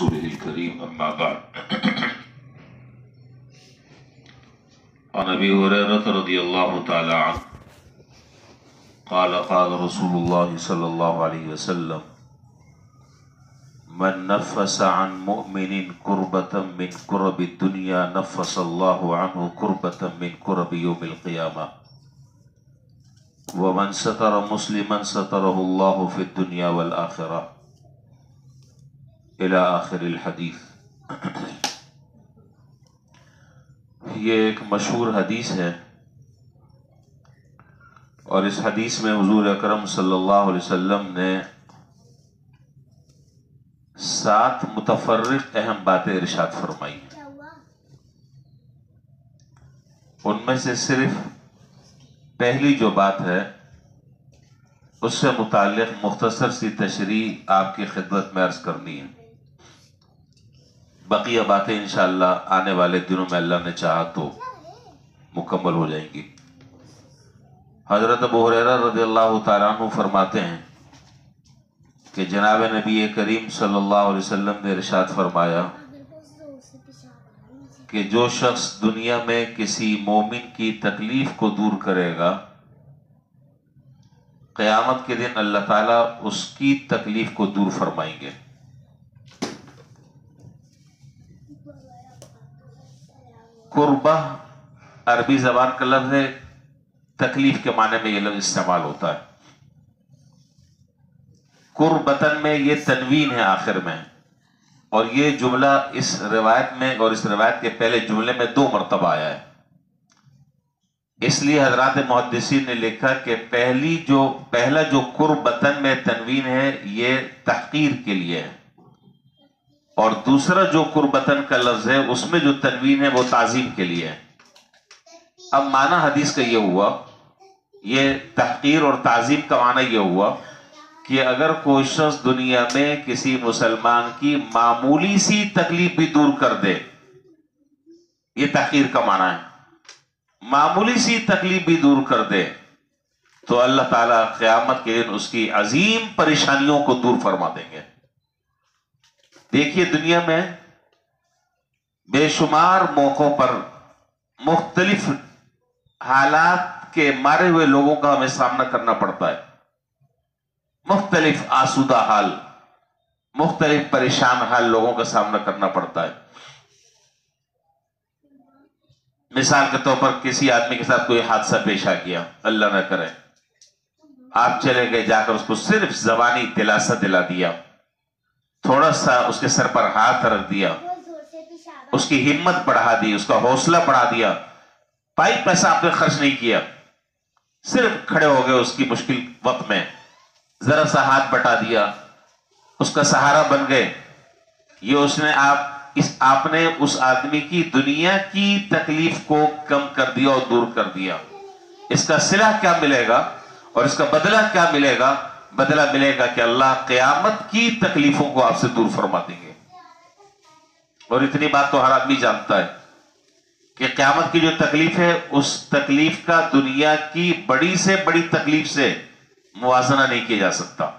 رسوله الكريم أما بعد عن أبي هريرة رضي الله تعالى عنه قال قال رسول الله صلى الله عليه وسلم من نفس عن مؤمن كربة من كرب الدنيا نفس الله عنه كربة من كرب يوم القيامة ومن ستر مسلما ستره الله في الدنيا والآخرة الى آخر الحدیث۔ یہ ایک مشہور حدیث ہے اور اس حدیث میں حضور اکرم صلی اللہ علیہ وسلم نے 7 متفرق اہم باتیں ارشاد فرمائی ہیں۔ ان میں سے صرف پہلی جو بات ہے اس سے متعلق مختصر سی تشریح آپ کی خدمت میں عرض کرنی ہے، بقیہ باتیں انشاءاللہ آنے والے دنوں میں اللہ نے چاہا تو مکمل ہو جائیں گی۔ حضرت ابو ہریرہ رضی اللہ تعالیٰ عنہ فرماتے ہیں کہ جناب نبی کریم صلی اللہ علیہ وسلم نے ارشاد فرمایا کہ جو شخص دنیا میں کسی مومن کی تکلیف کو دور کرے گا قیامت کے دن اللہ تعالیٰ اس کی تکلیف کو دور فرمائیں گے۔ قربہ عربی زبان کا لفظ ہے، تکلیف کے معنی میں یہ لفظ استعمال ہوتا ہے۔ قربتن میں یہ تنوین ہے آخر میں، اور یہ جملہ اس روایت میں اور اس روایت کے پہلے جملے میں 2 مرتبہ آیا ہے۔ اس لیے حضرات محدثین نے لکھا کہ پہلا جو قربتن میں تنوین ہے یہ تحقیر کے لیے ہے، اور دوسرا جو قربتن کا لفظ ہے اس میں جو تنوین ہے وہ تعظیم کے لیے ہے۔ اب معنی حدیث کا یہ ہوا، یہ تحقیر اور تعظیم کا معنی یہ ہوا کہ اگر کوئی شخص دنیا میں کسی مسلمان کی معمولی سی تکلیف بھی دور کر دے، یہ تحقیر کا معنی ہے، معمولی سی تکلیف بھی دور کر دے تو اللہ تعالیٰ قیامت کے دن اس کی عظیم پریشانیوں کو دور فرما دیں گے۔ دیکھیے دنیا میں بے شمار موقعوں پر مختلف حالات کے مارے ہوئے لوگوں کا ہمیں سامنا کرنا پڑتا ہے، مختلف آسودہ حال، مختلف پریشان حال لوگوں کا سامنا کرنا پڑتا ہے۔ مثال کے طور پر کسی آدمی کے ساتھ کوئی حادثہ پیش آ گیا، اللہ نہ کرے، آپ چلے گئے، جا کر اس کو صرف زبانی دلاسا دلا دیا، تھوڑا سا اس کے سر پر ہاتھ رکھ دیا، اس کی ہمت بڑھا دی، اس کا حوصلہ بڑھا دیا، پائی پیسہ آپ نے خرچ نہیں کیا، صرف کھڑے ہو گئے اس کی مشکل وقت میں، ذرا سا ہاتھ بٹا دیا، اس کا سہارا بن گئے، یہ آپ نے اس آدمی کی دنیا کی تکلیف کو کم کر دیا اور دور کر دیا۔ اس کا صلہ کیا ملے گا اور اس کا بدلہ کیا ملے گا؟ بدلہ ملے گا کہ اللہ قیامت کی تکلیفوں کو آپ سے دور فرما دیں گے۔ اور اتنی بات تو ہر آدمی جانتا ہے کہ قیامت کی جو تکلیف ہے اس تکلیف کا دنیا کی بڑی سے بڑی تکلیف سے موازنہ نہیں کیا جا سکتا۔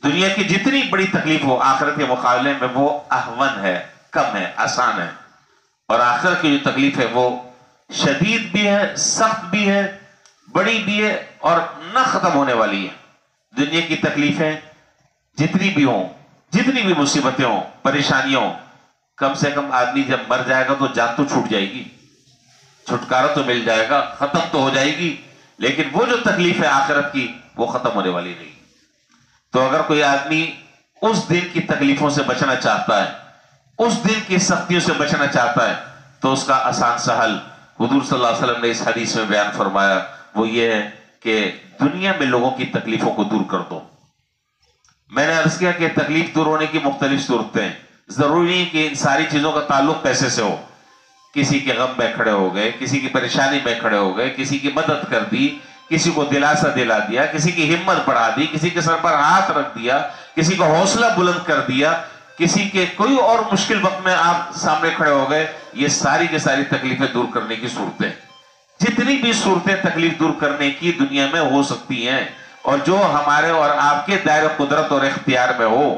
دنیا کی جتنی بڑی تکلیف ہو آخرت کے مقابلے میں وہ اہون ہے، کم ہے، آسان ہے، اور آخرت کی جو تکلیف ہے وہ شدید بھی ہے، سخت بھی ہے، بڑی بھی ہے اور نہ ختم ہونے والی ہے۔ دنیا کی تکلیفیں جتنی بھی ہوں، جتنی بھی مصیبتیں ہوں، پریشانیاں ہوں، کم سے کم آدمی جب مر جائے گا تو جان تو چھوٹ جائے گی، چھٹکارا تو مل جائے گا، ختم تو ہو جائے گی، لیکن وہ جو تکلیف ہے آخرت کی وہ ختم ہونے والی نہیں۔ تو اگر کوئی آدمی اس دن کی تکلیفوں سے بچنا چاہتا ہے، اس دن کی سختیوں سے بچنا چاہتا ہے، تو اس کا آسان سا حل حضور صلی اللہ علیہ وسلم نے اس حدیث میں بیان فرمایا، وہ یہ ہے کہ دنیا میں لوگوں کی تکلیفوں کو دور کر دو۔ میں نے عرض کیا کہ تکلیف دور ہونے کی مختلف صورتیں ہیں، ضروری نہیں کہ ان ساری چیزوں کا تعلق پیسے سے ہو۔ کسی کے غم میں کھڑے ہو گئے، کسی کی پریشانی میں کھڑے ہو گئے، کسی کی مدد کر دی، کسی کو دلاسا دلا دیا، کسی کی ہمت بڑھا دی، کسی کے سر پر ہاتھ رکھ دیا، کسی کا حوصلہ بلند کر دیا، کسی کے کوئی اور مشکل وقت میں آپ سامنے کھڑے ہو گئے، یہ ساری کی ساری تکلیفیں دور کرنے کی صورتیں، جتنی بھی صورتیں تکلیف دور کرنے کی دنیا میں ہو سکتی ہیں اور جو ہمارے اور آپ کے دائرہ قدرت اور اختیار میں ہو،